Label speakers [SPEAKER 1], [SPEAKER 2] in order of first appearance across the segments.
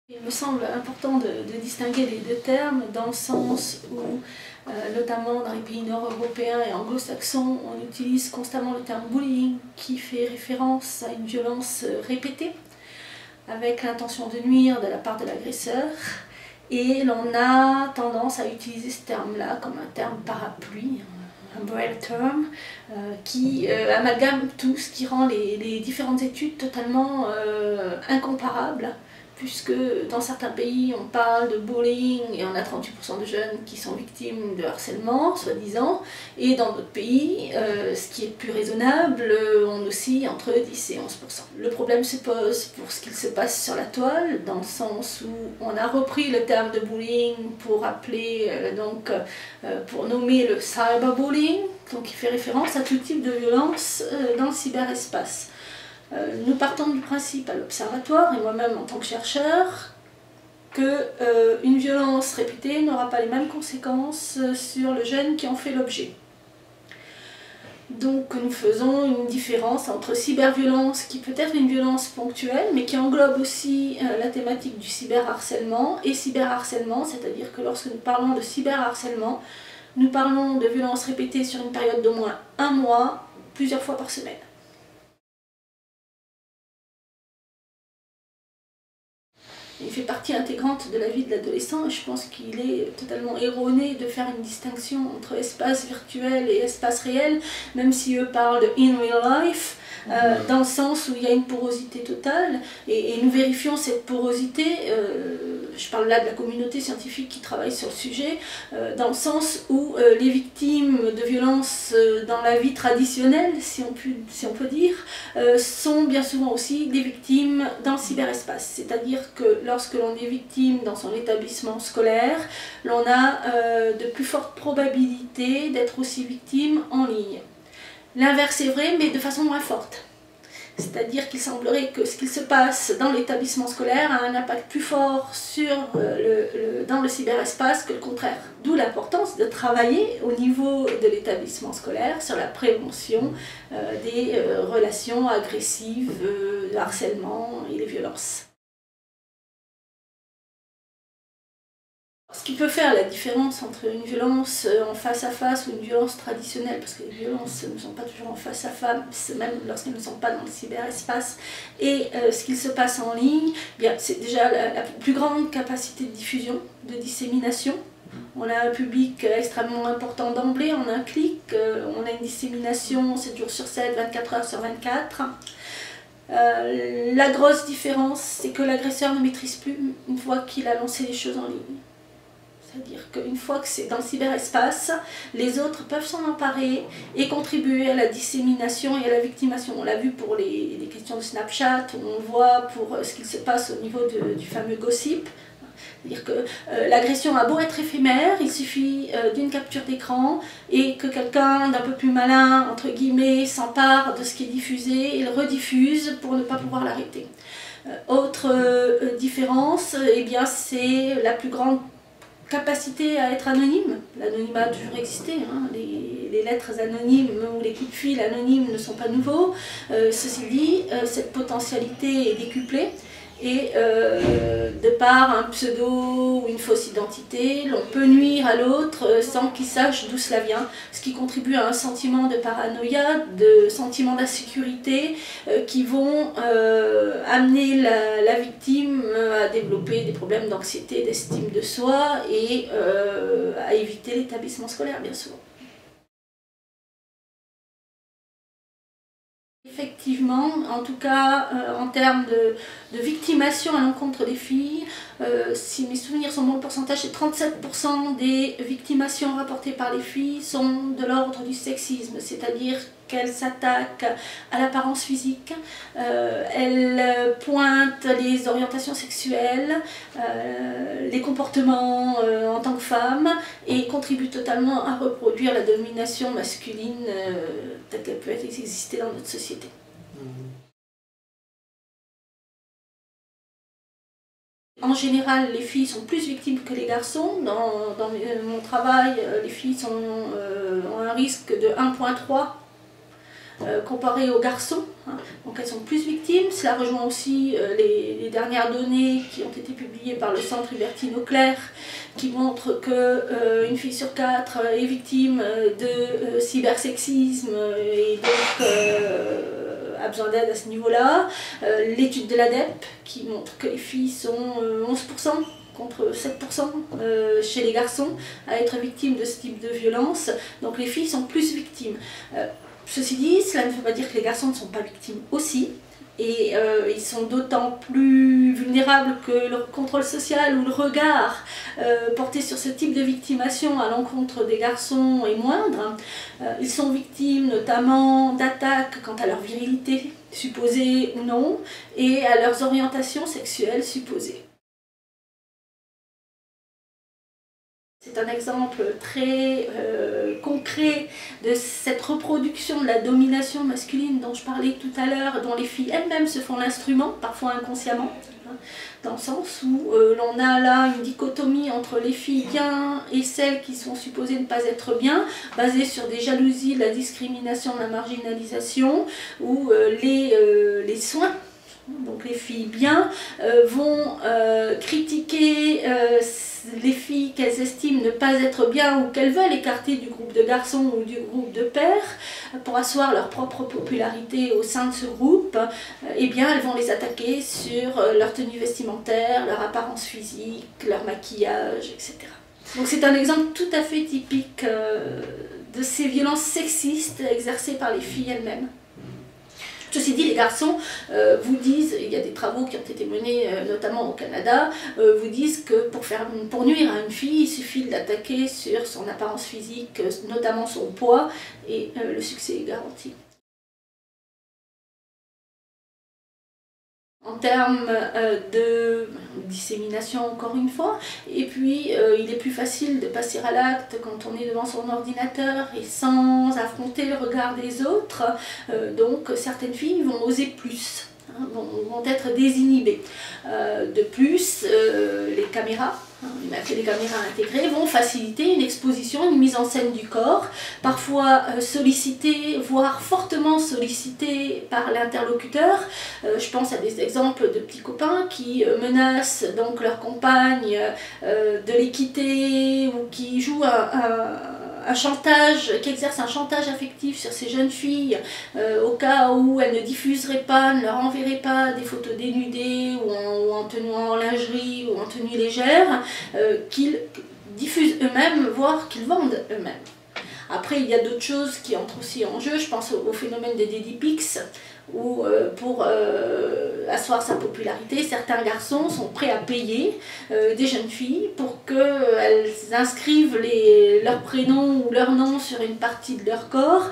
[SPEAKER 1] Il me semble important de distinguer les deux termes dans le sens où, notamment dans les pays nord-européens et anglo-saxons, on utilise constamment le terme bullying qui fait référence à une violence répétée avec l'intention de nuire de la part de l'agresseur. Et l'on a tendance à utiliser ce terme-là comme un terme parapluie, un umbrella term, qui amalgame tout, ce qui rend les différentes études totalement incomparables, puisque dans certains pays on parle de bullying et on a 38% de jeunes qui sont victimes de harcèlement, soi-disant, et dans d'autres pays, ce qui est plus raisonnable, on oscille entre 10 et 11%. Le problème se pose pour ce qu'il se passe sur la toile, dans le sens où on a repris le terme de bullying pour appeler, pour nommer le cyberbullying, donc qui fait référence à tout type de violence dans le cyberespace. Nous partons du principe à l'Observatoire, et moi-même en tant que chercheur, qu'une violence répétée n'aura pas les mêmes conséquences sur le jeune qui en fait l'objet. Donc nous faisons une différence entre cyberviolence, qui peut être une violence ponctuelle, mais qui englobe aussi la thématique du cyberharcèlement, et cyberharcèlement, c'est-à-dire que lorsque nous parlons de cyberharcèlement, nous parlons de violences répétées sur une période d'au moins 1 mois, plusieurs fois par semaine. Il fait partie intégrante de la vie de l'adolescent et je pense qu'il est totalement erroné de faire une distinction entre espace virtuel et espace réel, même si eux parlent de in real life, dans le sens où il y a une porosité totale et nous vérifions cette porosité, je parle là de la communauté scientifique qui travaille sur le sujet, dans le sens où les victimes de violences dans la vie traditionnelle, si on peut dire, sont bien souvent aussi des victimes dans le cyberespace. C'est-à-dire que lorsque l'on est victime dans son établissement scolaire, l'on a de plus fortes probabilités d'être aussi victime en ligne. L'inverse est vrai, mais de façon moins forte. C'est-à-dire qu'il semblerait que ce qu'il se passe dans l'établissement scolaire a un impact plus fort dans le cyberespace que le contraire. D'où l'importance de travailler au niveau de l'établissement scolaire sur la prévention des relations agressives, le harcèlement et les violences. Ce qui peut faire la différence entre une violence en face à face ou une violence traditionnelle, parce que les violences ne sont pas toujours en face à face, même lorsqu'elles ne sont pas dans le cyberespace, et ce qu'il se passe en ligne, c'est déjà la plus grande capacité de diffusion, de dissémination. On a un public extrêmement important d'emblée, en un clic, on a une dissémination 7 jours sur 7, 24 heures sur 24. La grosse différence, c'est que l'agresseur ne maîtrise plus une fois qu'il a lancé les choses en ligne. C'est-à-dire qu'une fois que c'est dans le cyberespace, les autres peuvent s'en emparer et contribuer à la dissémination et à la victimation. On l'a vu pour les questions de Snapchat, on voit pour ce qu'il se passe au niveau du fameux gossip. C'est-à-dire que l'agression a beau être éphémère, il suffit d'une capture d'écran et que quelqu'un d'un peu plus malin, entre guillemets, s'empare de ce qui est diffusé et le rediffuse pour ne pas pouvoir l'arrêter. Autre différence, c'est la plus grande capacité à être anonyme. L'anonymat a toujours existé, hein. Les lettres anonymes ou les coups de fil anonymes ne sont pas nouveaux. Ceci dit, cette potentialité est décuplée et de par un pseudo ou une fausse identité, l'on peut nuire à l'autre sans qu'il sache d'où cela vient, ce qui contribue à un sentiment de paranoïa, de sentiment d'insécurité qui vont amener la victime à développer des problèmes d'anxiété, d'estime de soi et à éviter l'établissement scolaire bien souvent. Effectivement, en tout cas en termes de victimation à l'encontre des filles, si mes souvenirs sont bons, le pourcentage c'est 37% des victimations rapportées par les filles sont de l'ordre du sexisme, c'est-à-dire qu'elles s'attaquent à l'apparence physique, elles pointent les orientations sexuelles, les comportements en tant que femme et contribuent totalement à reproduire la domination masculine telle qu'elle peut exister dans notre société. En général, les filles sont plus victimes que les garçons. Dans mon travail, les filles ont un risque de 1,3 comparé aux garçons. Donc elles sont plus victimes. Cela rejoint aussi les dernières données qui ont été publiées par le centre Hubertine Auclair, qui montrent qu'une fille sur 4 est victime de cybersexisme et donc a besoin d'aide à ce niveau-là. L'étude de l'ADEP qui montre que les filles sont 11% contre 7% chez les garçons à être victimes de ce type de violence. Donc les filles sont plus victimes. Ceci dit, cela ne veut pas dire que les garçons ne sont pas victimes aussi. Et ils sont d'autant plus vulnérables que le contrôle social ou le regard porté sur ce type de victimation à l'encontre des garçons est moindre. Ils sont victimes notamment d'attaques quant à leur virilité supposée ou non et à leurs orientations sexuelles supposées. C'est un exemple très concret de cette reproduction de la domination masculine dont je parlais tout à l'heure, dont les filles elles-mêmes se font l'instrument, parfois inconsciemment, dans le sens où l'on a là une dichotomie entre les filles bien et celles qui sont supposées ne pas être bien, basée sur des jalousies, la discrimination, la marginalisation, où les soins, donc les filles bien, vont critiquer les filles qu'elles estiment ne pas être bien ou qu'elles veulent écarter du groupe de garçons ou du groupe de pères pour asseoir leur propre popularité au sein de ce groupe, eh bien elles vont les attaquer sur leur tenue vestimentaire, leur apparence physique, leur maquillage, etc. Donc c'est un exemple tout à fait typique de ces violences sexistes exercées par les filles elles-mêmes. Ceci dit, les garçons vous disent, il y a des travaux qui ont été menés notamment au Canada, vous disent que pour nuire à une fille, il suffit de l'attaquer sur son apparence physique, notamment son poids, et le succès est garanti. En termes de dissémination, encore une fois, et puis il est plus facile de passer à l'acte quand on est devant son ordinateur et sans affronter le regard des autres, donc certaines filles vont oser plus, vont être désinhibées. De plus, les caméras, les caméras intégrées vont faciliter une exposition, une mise en scène du corps, parfois sollicitée, voire fortement sollicitée par l'interlocuteur. Je pense à des exemples de petits copains qui menacent donc leur compagne de les quitter ou qui jouent un chantage, qui exerce un chantage affectif sur ces jeunes filles au cas où elles ne diffuseraient pas, ne leur enverraient pas des photos dénudées ou en tenue en lingerie ou en tenue légère, qu'ils diffusent eux-mêmes, voire qu'ils vendent eux-mêmes. Après, il y a d'autres choses qui entrent aussi en jeu. Je pense au phénomène des daddy pics, où pour asseoir sa popularité, certains garçons sont prêts à payer des jeunes filles pour qu'elles inscrivent leurs prénoms ou leurs noms sur une partie de leur corps,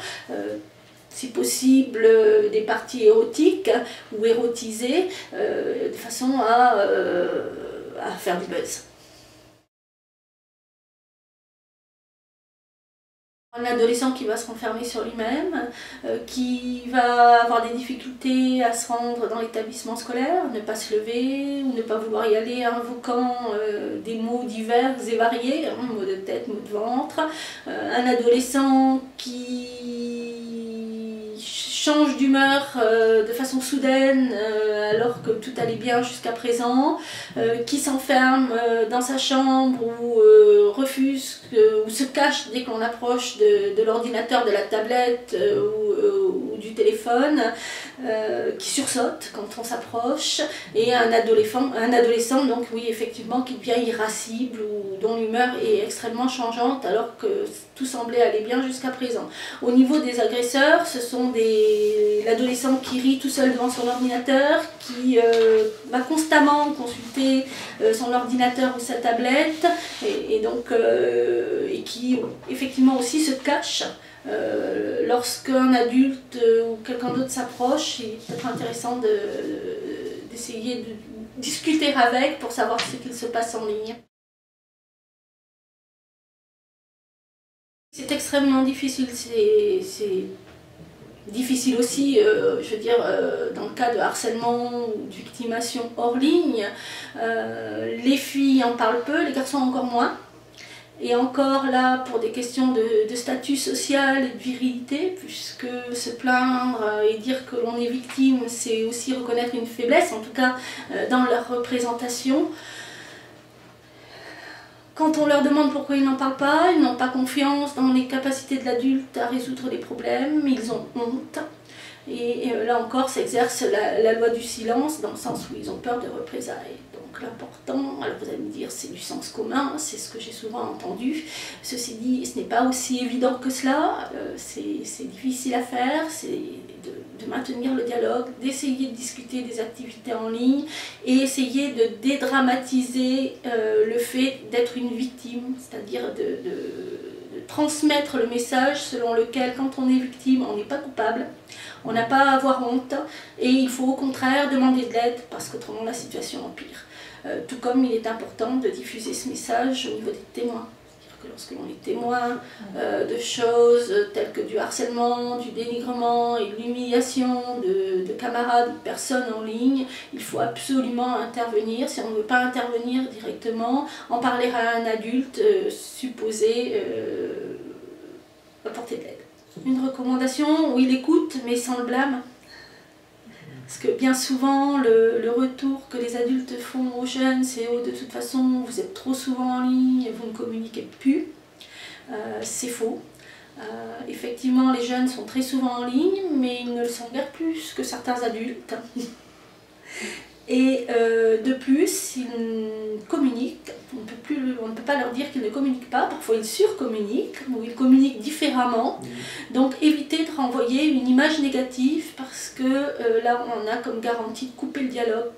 [SPEAKER 1] si possible des parties érotiques ou érotisées, de façon à faire du buzz. Un adolescent qui va se renfermer sur lui-même, qui va avoir des difficultés à se rendre dans l'établissement scolaire, ne pas se lever ou ne pas vouloir y aller, invoquant des maux divers et variés, maux de tête, maux de ventre. Un adolescent qui change d'humeur de façon soudaine alors que tout allait bien jusqu'à présent, qui s'enferme dans sa chambre ou refuse ou se cache dès qu'on approche de l'ordinateur, de la tablette ou du téléphone, qui sursaute quand on s'approche, et un adolescent donc oui effectivement qui devient irascible ou dont l'humeur est extrêmement changeante alors que tout semblait aller bien jusqu'à présent. Au niveau des agresseurs, ce sont l'adolescent qui rit tout seul devant son ordinateur, qui va constamment consulter son ordinateur ou sa tablette, et qui effectivement aussi se cache lorsqu'un adulte ou quelqu'un d'autre s'approche. Il est peut-être intéressant d'essayer de discuter avec pour savoir ce qu'il se passe en ligne. C'est extrêmement difficile, c'est difficile aussi, je veux dire, dans le cas de harcèlement ou de victimation hors ligne. Les filles en parlent peu, les garçons encore moins. Et encore là, pour des questions de statut social et de virilité, puisque se plaindre et dire que l'on est victime, c'est aussi reconnaître une faiblesse, en tout cas dans leur représentation. Quand on leur demande pourquoi ils n'en parlent pas, ils n'ont pas confiance dans les capacités de l'adulte à résoudre les problèmes, ils ont honte. Et là encore, s'exerce la loi du silence, dans le sens où ils ont peur de représailles. Donc l'important, alors vous allez me dire, c'est du sens commun, c'est ce que j'ai souvent entendu. Ceci dit, ce n'est pas aussi évident que cela, c'est difficile à faire, c'est de maintenir le dialogue, d'essayer de discuter des activités en ligne et essayer de dédramatiser le fait d'être une victime, c'est-à-dire de transmettre le message selon lequel, quand on est victime, on n'est pas coupable, on n'a pas à avoir honte, et il faut au contraire demander de l'aide, parce qu'autrement la situation empire. Tout comme il est important de diffuser ce message au niveau des témoins. C'est-à-dire que lorsque l'on est témoin de choses telles que du harcèlement, du dénigrement et de l'humiliation de camarades, de personnes en ligne, il faut absolument intervenir. Si on ne veut pas intervenir directement, en parler à un adulte supposé apporter de l'aide. Une recommandation où il écoute mais sans le blâme. Parce que bien souvent, le retour que les adultes font aux jeunes, c'est oh, de toute façon, vous êtes trop souvent en ligne, vous ne communiquez plus. C'est faux. Effectivement, les jeunes sont très souvent en ligne, mais ils ne le sont guère plus que certains adultes. Et de plus, ils communiquent, on ne peut pas leur dire qu'ils ne communiquent pas, parfois ils surcommuniquent, ou ils communiquent différemment. Donc évitez de renvoyer une image négative, parce que là on a comme garantie de couper le dialogue,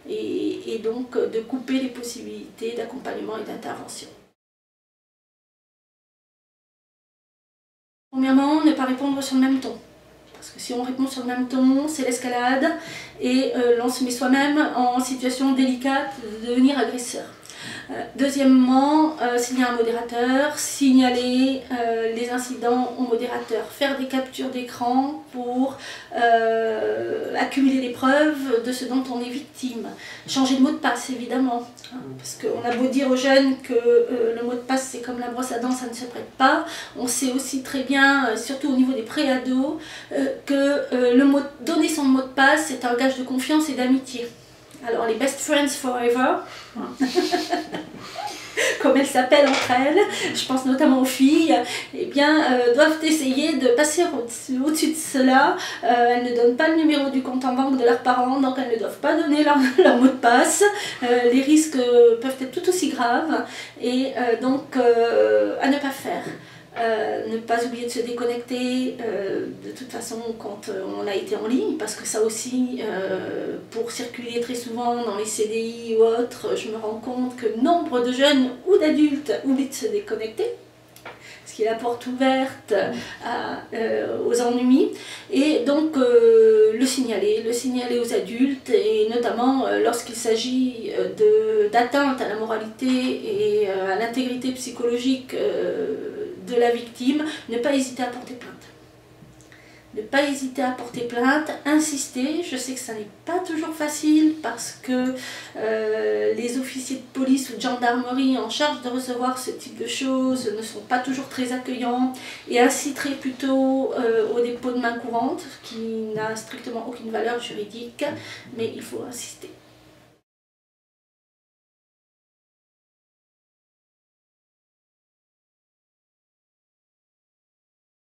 [SPEAKER 1] et donc de couper les possibilités d'accompagnement et d'intervention. Premièrement, ne pas répondre sur le même ton. Parce que si on répond sur le même ton, c'est l'escalade et l'on se met soi-même en situation délicate de devenir agresseur. Deuxièmement, s'il y a un modérateur, signaler les incidents au modérateur, faire des captures d'écran pour accumuler les preuves de ce dont on est victime. Changer de mot de passe, évidemment, hein, parce qu'on a beau dire aux jeunes que le mot de passe c'est comme la brosse à dents, ça ne se prête pas. On sait aussi très bien, surtout au niveau des pré-ados, que donner son mot de passe c'est un gage de confiance et d'amitié. Alors les best friends forever, comme elles s'appellent entre elles, je pense notamment aux filles, eh bien, doivent essayer de passer au-dessus de cela. Elles ne donnent pas le numéro du compte en banque de leurs parents, donc elles ne doivent pas donner leur mot de passe. Les risques peuvent être tout aussi graves, et donc à ne pas faire. Ne pas oublier de se déconnecter de toute façon quand on a été en ligne, parce que ça aussi, pour circuler très souvent dans les CDI ou autres, je me rends compte que nombre de jeunes ou d'adultes oublient de se déconnecter, ce qui est la porte ouverte aux ennuis, et donc le signaler aux adultes, et notamment lorsqu'il s'agit d'atteinte à la moralité et à l'intégrité psychologique de la victime, ne pas hésiter à porter plainte. Ne pas hésiter à porter plainte, insister. Je sais que ça n'est pas toujours facile, parce que les officiers de police ou de gendarmerie en charge de recevoir ce type de choses ne sont pas toujours très accueillants et inciteraient plutôt au dépôt de main courante, qui n'a strictement aucune valeur juridique, mais il faut insister.